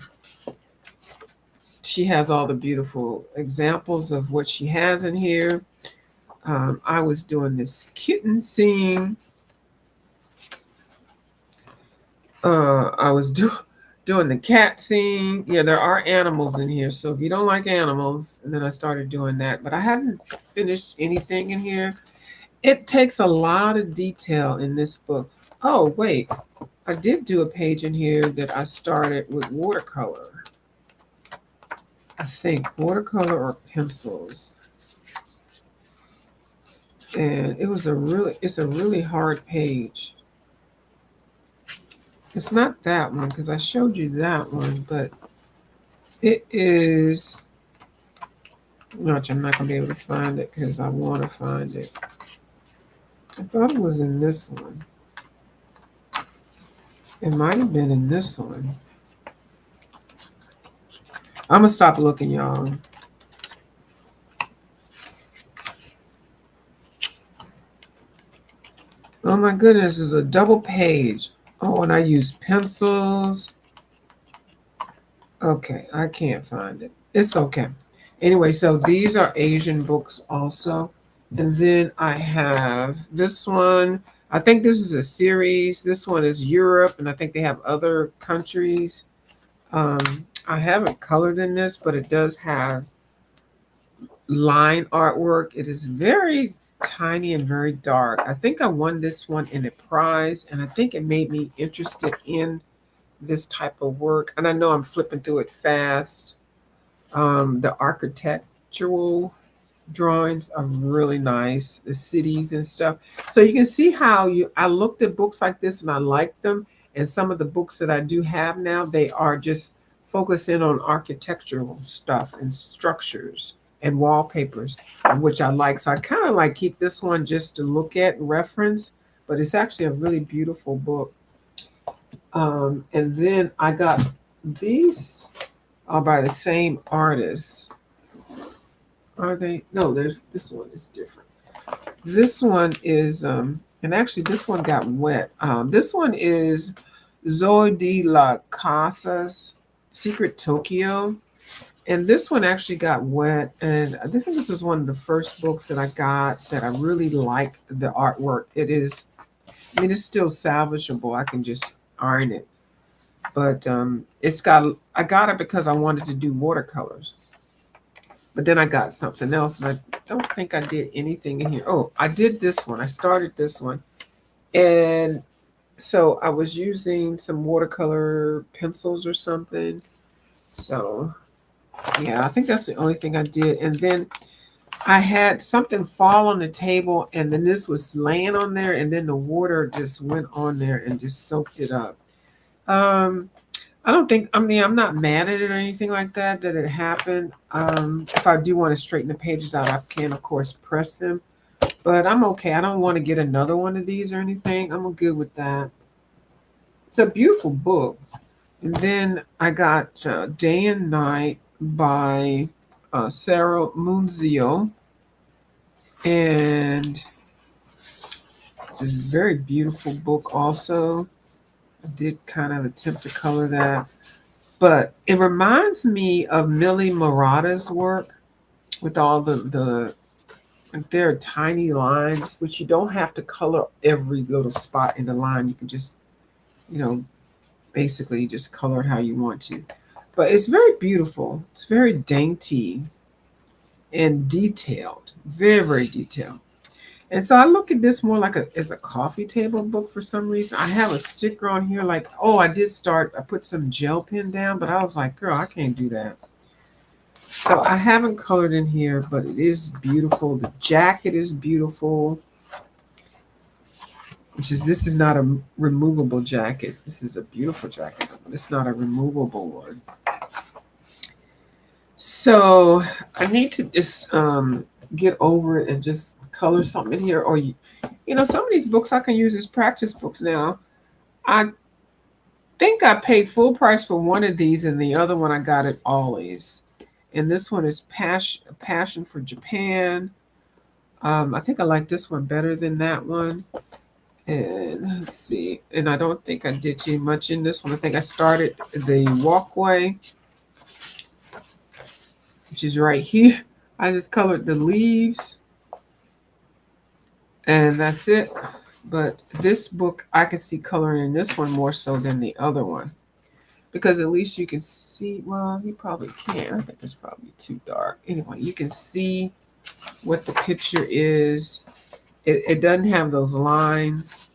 she has all the beautiful examples of what she has in here. I was doing this kitten scene. I was doing the cat scene. Yeah, there are animals in here. So if you don't like animals, and then I started doing that. But I hadn't finished anything in here. It takes a lot of detail in this book. Oh, wait. I did do a page in here that I started with watercolor. I think watercolor or pencils. And it's a really hard page. It's not that one because I showed you that one, but it is. Watch, I'm not gonna be able to find it because I want to find it. I thought it was in this one. It might have been in this one. I'm gonna stop looking, y'all. Oh my goodness, it's a double page. Oh, and I use pencils. Okay, I can't find it. It's okay. Anyway, so these are Asian books also. And then I have this one. I think this is a series. This one is Europe, and I think they have other countries. Um, I haven't colored in this, but it does have line artwork. It is very tiny and very dark. I think I won this one in a prize, and I think it made me interested in this type of work. And I know I'm flipping through it fast. The architectural drawings are really nice, the cities and stuff. So you can see how I looked at books like this and I liked them. And some of the books that I do have now, they are just focusing on architectural stuff and structures and wallpapers, which I like. So I kind of like keep this one just to look at and reference, but it's actually a really beautiful book. And then I got these are by the same artist. Are they? No, there's this one is different. This one is and actually this one got wet. This one is Zoe de la Casa's Secret Tokyo. And this one actually got wet. And I think this is one of the first books that I got that I really like the artwork. It's still salvageable. I can just iron it. But I got it because I wanted to do watercolors. But then I got something else, and I don't think I did anything in here. Oh, I did this one. I started this one. And so I was using some watercolor pencils or something. So, yeah, I think that's the only thing I did. And then I had something fall on the table, and then this was laying on there, and then the water just went on there and just soaked it up. Um, I don't think, I'm not mad at it or anything like that, that it happened. If I do want to straighten the pages out, I can, of course, press them. But I'm okay. I don't want to get another one of these or anything. I'm good with that. It's a beautiful book. And then I got Day and Night by Sarah Munzio. And it's a very beautiful book also. I did kind of attempt to color that. But it reminds me of Millie Murata's work with all the like there are tiny lines, which you don't have to color every little spot in the line. You can just, you know, basically just color it how you want to. But it's very beautiful. It's very dainty and detailed, very, very detailed. And so I look at this more like as a coffee table book for some reason. I have a sticker on here like, oh, I put some gel pen down, but I was like, girl, I can't do that. So I haven't colored in here, but it is beautiful. The jacket is beautiful. This is not a removable jacket. This is a beautiful jacket. It's not a removable one. So I need to just get over it and just color something in here. Or some of these books I can use as practice books now. I think I paid full price for one of these, and the other one I got at Ollie's. And this one is Passion for Japan. I think I like this one better than that one. And let's see. And I don't think I did too much in this one. I think I started the walkway, which is right here. I just colored the leaves. And that's it. But this book, I can see coloring in this one more so than the other one. Because at least you can see, well, you probably can't. I think it's probably too dark. Anyway, you can see what the picture is. It doesn't have those lines.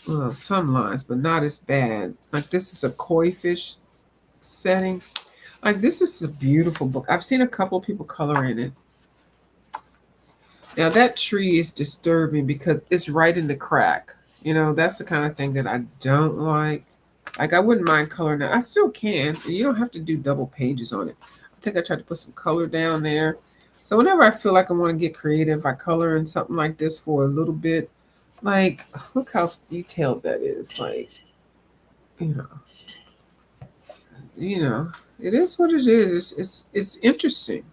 Well, some lines, but not as bad. Like this is a koi fish setting. Like this is a beautiful book. I've seen a couple of people color in it. Now that tree is disturbing because it's right in the crack. That's the kind of thing that I don't like. Like I wouldn't mind coloring that. I still can. You don't have to do double pages on it. I think I tried to put some color down there. So whenever I feel like I want to get creative, I color in something like this for a little bit. Like, look how detailed that is. Like, it is what it is. It's interesting.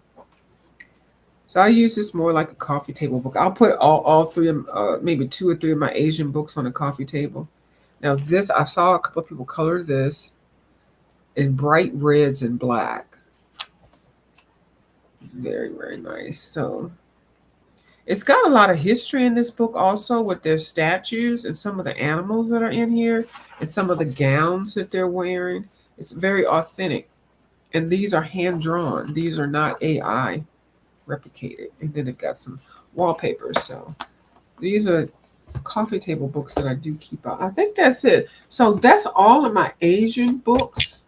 So I use this more like a coffee table book. I'll put all three of maybe 2 or 3 of my Asian books on a coffee table. Now this, I saw a couple of people color this in bright reds and black. Very, very nice. So it's got a lot of history in this book also with their statues and some of the animals that are in here and some of the gowns that they're wearing. It's very authentic. And these are hand drawn. These are not AI replicated. And then they've got some wallpapers. So these are coffee table books that I do keep out. I think that's it. So that's all of my Asian books.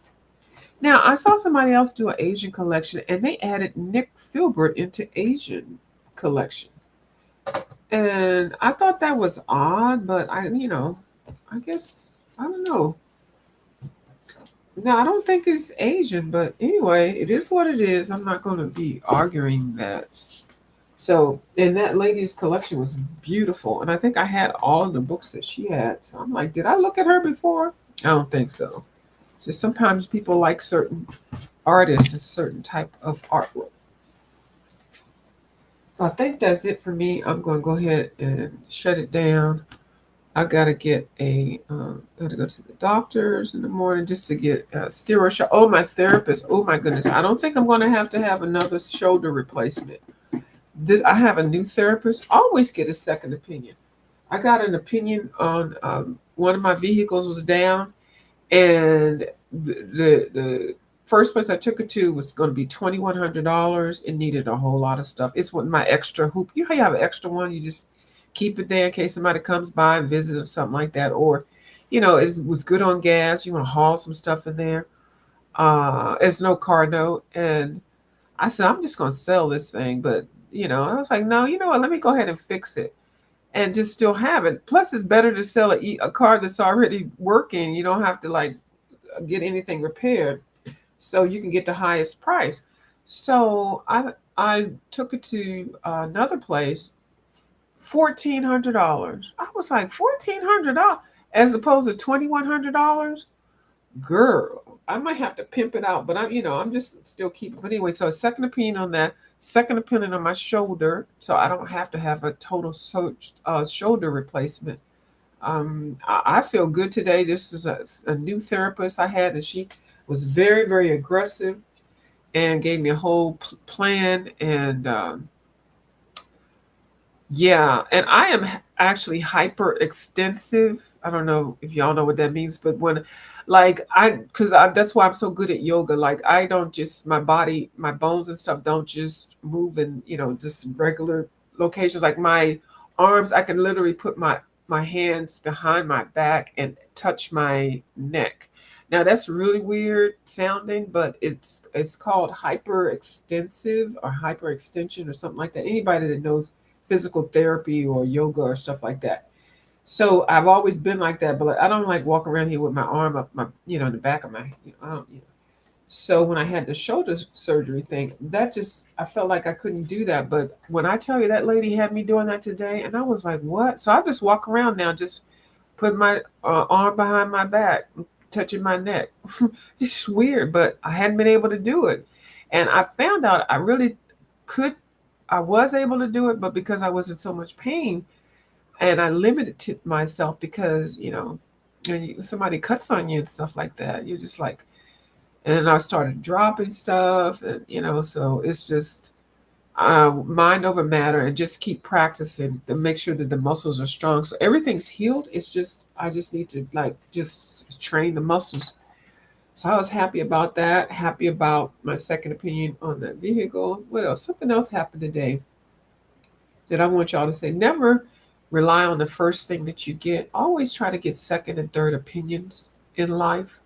Now I saw somebody else do an Asian collection and they added Nick Filbert into Asian collection. And I thought that was odd, but I guess, I don't know. No, I don't think it's Asian, but anyway, it is what it is. I'm not going to be arguing that. So, and that lady's collection was beautiful. And I think I had all of the books that she had. So I'm like, did I look at her before? I don't think so. Just sometimes people like certain artists, a certain type of artwork. So I think that's it for me. I'm going to go ahead and shut it down. I gotta get gotta go to the doctors in the morning just to get steroid shot. Oh, my therapist. Oh my goodness. I don't think I'm gonna have to have another shoulder replacement. I have a new therapist. Always get a second opinion. I got an opinion on one of my vehicles was down, and the first place I took it to was going to be $2,100. It needed a whole lot of stuff. It's what my extra hoop. You know how you have an extra one, you just keep it there in case somebody comes by and visit or something like that. Or, it was good on gas. You want to haul some stuff in there. It's no car note. And I said, I'm just going to sell this thing. But, I was like, no, you know what? Let me go ahead and fix it and just still have it. Plus, it's better to sell a car that's already working. You don't have to get anything repaired, so you can get the highest price. So I took it to another place. $1,400. I was like, $1,400 as opposed to $2,100. Girl, I might have to pimp it out, but I'm just still keeping. But anyway, so a second opinion on that. Second opinion on my shoulder, so I don't have to have a total shoulder replacement. I feel good today. This is a new therapist I had, and she was very, very aggressive and gave me a whole plan. And Yeah, and I am actually hyper extensive. I don't know if y'all know what that means, but when, like, that's why I'm so good at yoga. Like, I don't just, my body, my bones and stuff don't just move in, just regular locations. Like my arms, I can literally put my hands behind my back and touch my neck. Now that's really weird sounding, but it's called hyper extensive or hyper extension or something like that. Anybody that knows physical therapy or yoga or stuff like that. So I've always been like that, but like, I don't like walk around here with my arm up my, in the back of my, I don't, So when I had the shoulder surgery thing, that just, I felt like I couldn't do that. But when I tell you that lady had me doing that today, and I was like, what? So I just walk around now, just put my arm behind my back, touching my neck. It's weird, but I hadn't been able to do it. And I found out I really could, I was able to do it, but because I was in so much pain and I limited to myself because, when somebody cuts on you and stuff like that, you're just like, and I started dropping stuff, and so it's just mind over matter, and just keep practicing to make sure that the muscles are strong. So everything's healed. It's just I just need to like just train the muscles. So I was happy about that. Happy about my second opinion on the vehicle. What else? Something else happened today that I want y'all to say. Never rely on the first thing that you get. Always try to get second and third opinions in life.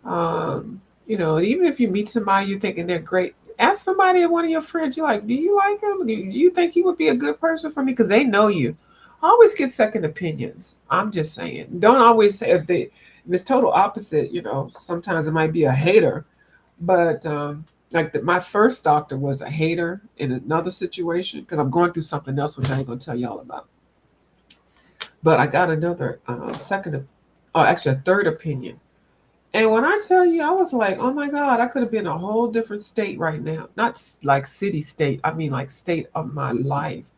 Um, even if you meet somebody you're thinking they're great, ask somebody, one of your friends, you're like, do you like him? Do you think he would be a good person for me? Because they know you. Always get second opinions. I'm just saying. Don't always say if it's total opposite, sometimes it might be a hater. But like my first doctor was a hater in another situation because I'm going through something else which I ain't gonna tell y'all about. But I got another actually a third opinion. And when I tell you, I was like, oh my God, I could have been a whole different state right now. Not like city state, I mean like state of my life.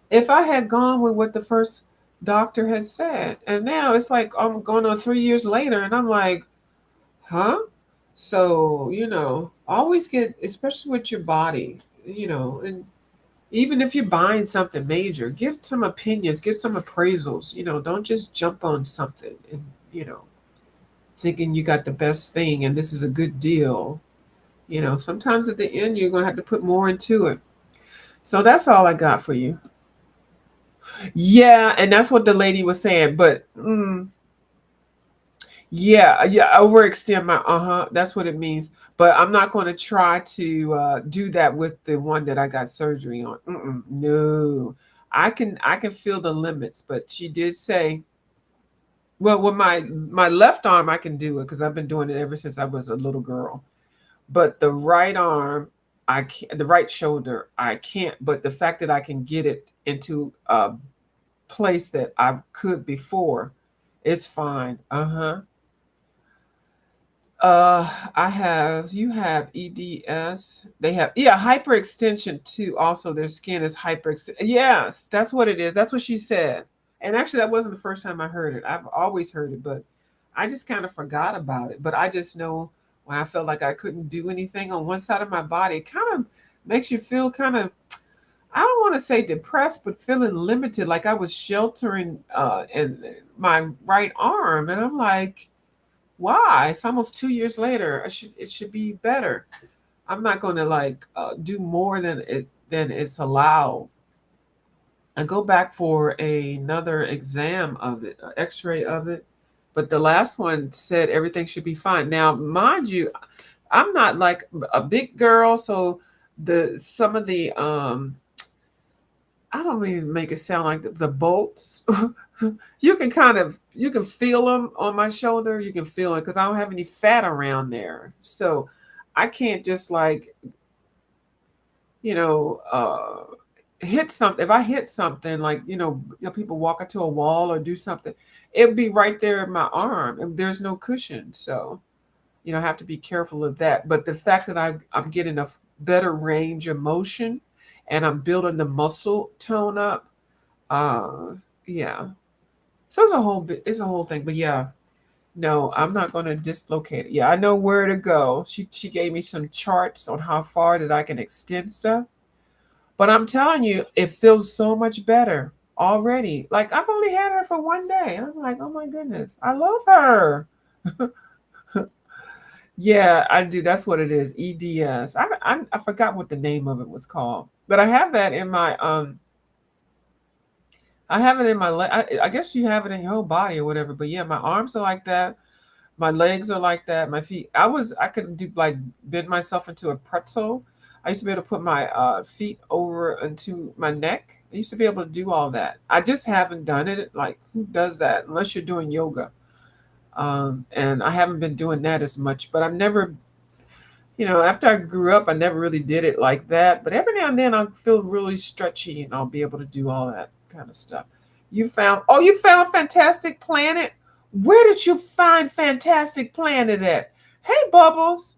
If I had gone with what the first doctor had said. And now it's like I'm going on 3 years later and I'm like, huh? So, always get, especially with your body, and even if you're buying something major, give some opinions, give some appraisals, don't just jump on something and, you know, thinking you got the best thing and this is a good deal. Sometimes at the end you're going to have to put more into it. So that's all I got for you. Yeah, and that's what the lady was saying. But yeah, yeah, overextend my that's what it means. But I'm not going to try to do that with the one that I got surgery on. No, I can feel the limits. But she did say, well, with my left arm I can do it because I've been doing it ever since I was a little girl. But the right arm, I can't. The right shoulder, I can't. But the fact that I can get it into a place that I could before, it's fine. Uh, you have EDS. They have, yeah, hyperextension too. Also, their skin is Yes, that's what it is. That's what she said. And actually, that wasn't the first time I heard it. I've always heard it, but I just kind of forgot about it. But I just know when I felt like I couldn't do anything on one side of my body, it kind of makes you feel kind of, I don't want to say depressed, but feeling limited, like I was sheltering in my right arm. And I'm like, why? It's almost 2 years later. It should be better. I'm not going to like do more than it's allowed. I go back for another exam of it, X-ray of it, but the last one said everything should be fine. Now, mind you, I'm not like a big girl, so the some of the I don't even make it sound like the bolts. You can feel them on my shoulder. You can feel it because I don't have any fat around there. So I can't just like, you know, hit something. If I hit something like, people walk into a wall or do something, it'd be right there in my arm and there's no cushion. So, I have to be careful of that. But the fact that I'm getting a better range of motion and I'm building the muscle tone up, uh, yeah. So it's a whole thing. But yeah, no, I'm not going to dislocate it. Yeah, I know where to go. She gave me some charts on how far that I can extend stuff. But I'm telling you, it feels so much better already. Like I've only had her for one day. I'm like, oh my goodness, I love her. Yeah, I do. That's what it is. EDS. I forgot what the name of it was called, but I have that in my I have it in my leg. I guess you have it in your whole body or whatever. But yeah, my arms are like that. My legs are like that. My feet. I could do like bend myself into a pretzel. I used to be able to put my feet over into my neck. I used to be able to do all that. I just haven't done it. Like who does that unless you're doing yoga? And I haven't been doing that as much. But I've never, after I grew up, I never really did it like that. But every now and then I feel really stretchy and I'll be able to do all that kind of stuff. You found Fantastic Planet? Where did you find Fantastic Planet at? Hey, Bubbles.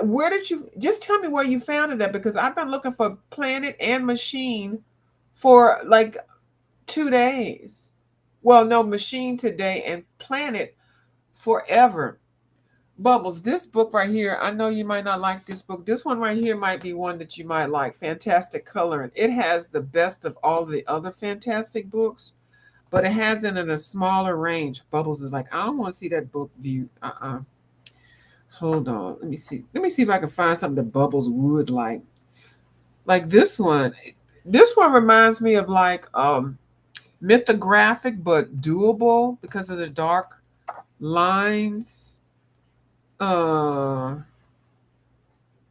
Where did you, just tell me where you found it at because I've been looking for Planet and Machine for like 2 days. Well, no, Machine today and Planet forever. Bubbles, this book right here, I know you might not like this book. This one right here might be one that you might like. Fantastic Coloring. It has the best of all the other fantastic books, but it has it in a smaller range. Bubbles is like, I don't want to see that book viewed. Hold on. Let me see. Let me see if I can find something that Bubbles would like. Like this one. This one reminds me of like mythographic but doable because of the dark lines. Uh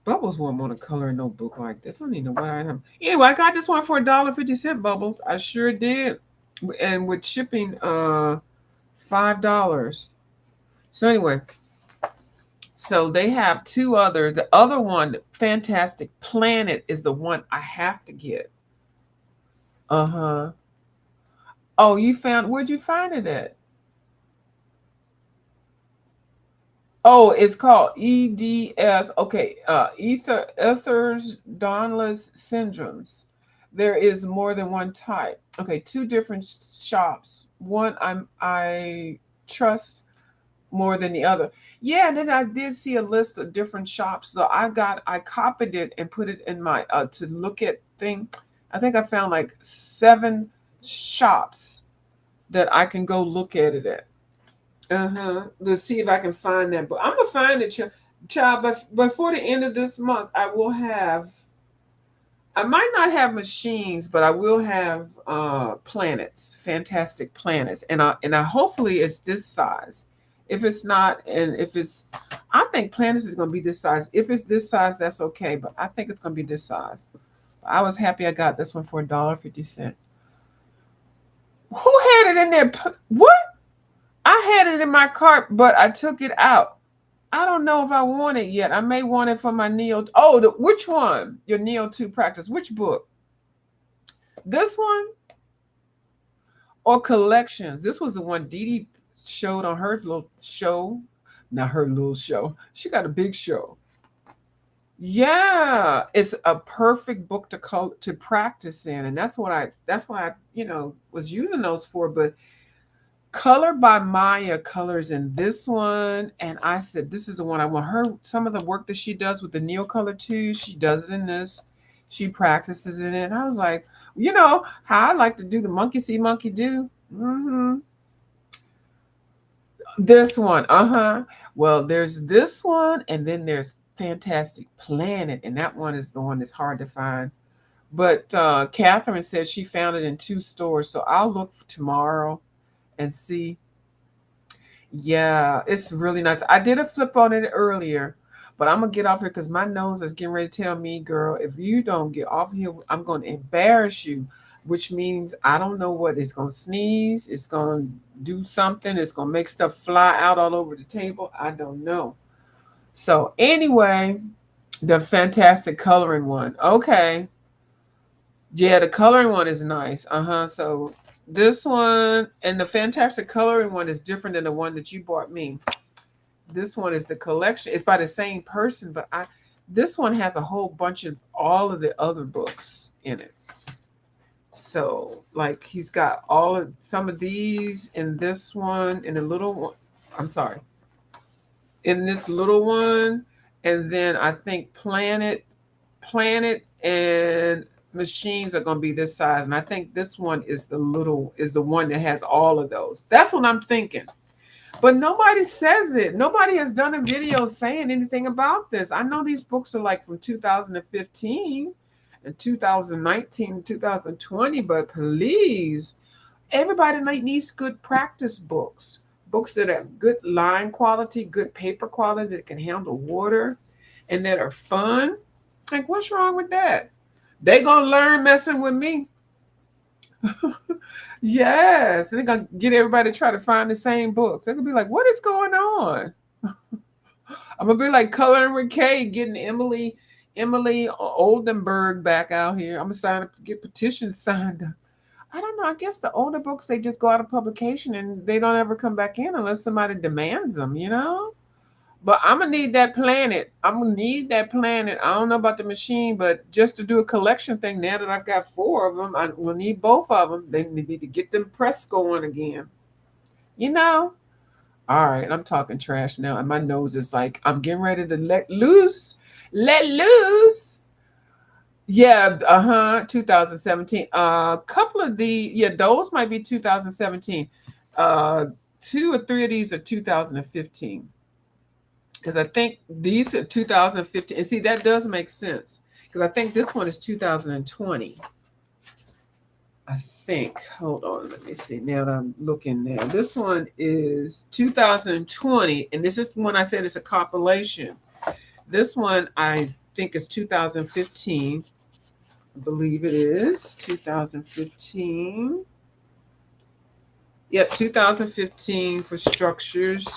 Bubbles won't want to color no book like this. I don't even know why I have. Anyway, I got this one for $1.50, Bubbles. I sure did. And with shipping $5. So anyway, so they have two others. The other one, Fantastic Planet, is the one I have to get. Uh-huh. Oh, where'd you find it at? Oh, it's called EDS. Okay, Ethers Danlos syndromes. There is more than one type. Okay, two different shops. One I trust more than the other. Yeah, and then I did see a list of different shops. So I copied it and put it in my to look at thing. I think I found like 7 shops that I can go look at it at. Uh-huh. Let's see if I can find that. But I'm gonna find it, child. But before the end of this month, I might not have machines, but I will have planets, fantastic planets. And I hopefully it's this size. If it's not, and if it's I think planets is gonna be this size. If it's this size, that's okay. But I think it's gonna be this size. I was happy I got this one for $1.50. Who had it in there? What? I had it in my cart, but I took it out. I don't know if I want it yet. I may want it for my Neo. Oh, which one? Your Neo 2 practice. Which book? This one or Collections? This was the one Dee Dee showed on her little show. Not her little show. She got a big show. Yeah, it's a perfect book to practice in, and that's why I was using those for. But Color by Maya colors in this one, and I said this is the one I want. Some of the work that she does with the Neocolor too, she does in this. She practices in it. And I was like, how I like to do the monkey see, monkey do. This one, Well, there's this one, and then there's Fantastic Planet, and that one is the one that's hard to find. But Catherine said she found it in 2 stores, so I'll look tomorrow and see. Yeah, it's really nice. I did a flip on it earlier, but I'm gonna get off here because my nose is getting ready to tell me, girl, if you don't get off here, I'm gonna embarrass you, which means I don't know what it's gonna sneeze, it's gonna do something, it's gonna make stuff fly out all over the table. I don't know. So anyway, the Fantastic Coloring one. Okay. Yeah, the coloring one is nice. So this one and the Fantastic Coloring one is different than the one that you bought me. This one is the collection. It's by the same person, but this one has a whole bunch of all of the other books in it. So like he's got some of these in this one, in a little one. I'm sorry. In this little one, and then I think Planet Planet and Machines are going to be this size, and I think this one is the one that has all of those. That's what I'm thinking. But nobody says it. Nobody has done a video saying anything about this. I know these books are like from 2015 and 2019, 2020, but please, everybody needs good practice books. Books that have good line quality, good paper quality, that can handle water, and that are fun. Like, what's wrong with that? They gonna learn messing with me. Yes, they're gonna get everybody to try to find the same books. They're gonna be like, "What is going on?" I'm gonna be like Coloring with Kay, getting Emily Oldenburg back out here. I'm gonna get petitions signed up. I don't know. I guess the older books, they just go out of publication and they don't ever come back in unless somebody demands them. But I'm gonna need that planet. I'm gonna need that planet. I don't know about the machine, but just to do a collection thing, now that I've got 4 of them, I will need both of them. They need to get them press going again. You know. All right, I'm talking trash now, and my nose is like I'm getting ready to let loose. Let loose. Yeah, 2017. Couple of those might be 2017. 2 or 3 of these are 2015. Because I think these are 2015. And see, that does make sense. Because I think this one is 2020. I think. Hold on, let me see. Now that I'm looking now. This one is 2020. And this is when I said it's a compilation. This one I think is 2015. I believe it is 2015. Yep, 2015 for structures.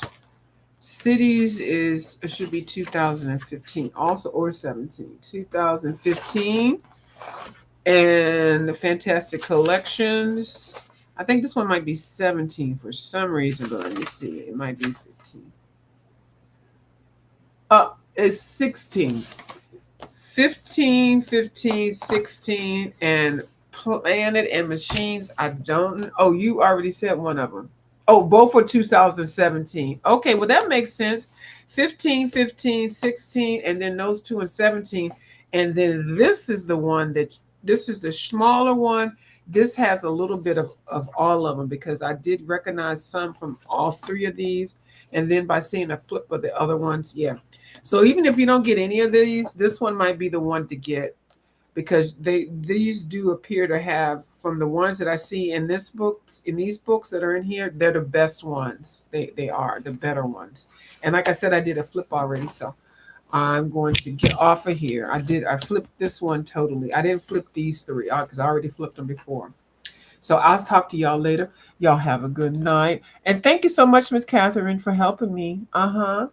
Cities it should be 2015 also, or 17. 2015. And the Fantastic Collections. I think this one might be 17 for some reason, but let me see. It might be 15. It's 16. 15, 15, 16, and Planet and Machines. I don't. Oh, you already said one of them. Oh, both for 2017. Okay, well, that makes sense. 15, 15, 16, and then those 2 and 17. And then this is the one this is the smaller one. This has a little bit of all of them because I did recognize some from all 3 of these. And then by seeing a flip of the other ones, yeah. So even if you don't get any of these, this one might be the one to get because these do appear to have, from the ones that I see in these books that are in here, they're the best ones. They are the better ones. And like I said, I did a flip already, so I'm going to get off of here. I flipped this one totally. I didn't flip these 3 because I already flipped them before. So I'll talk to y'all later. Y'all have a good night. And thank you so much, Miss Catherine, for helping me. All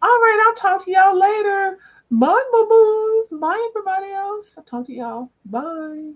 right, I'll talk to y'all later. Bye, boo-boos. Bye, everybody else. I'll talk to y'all. Bye.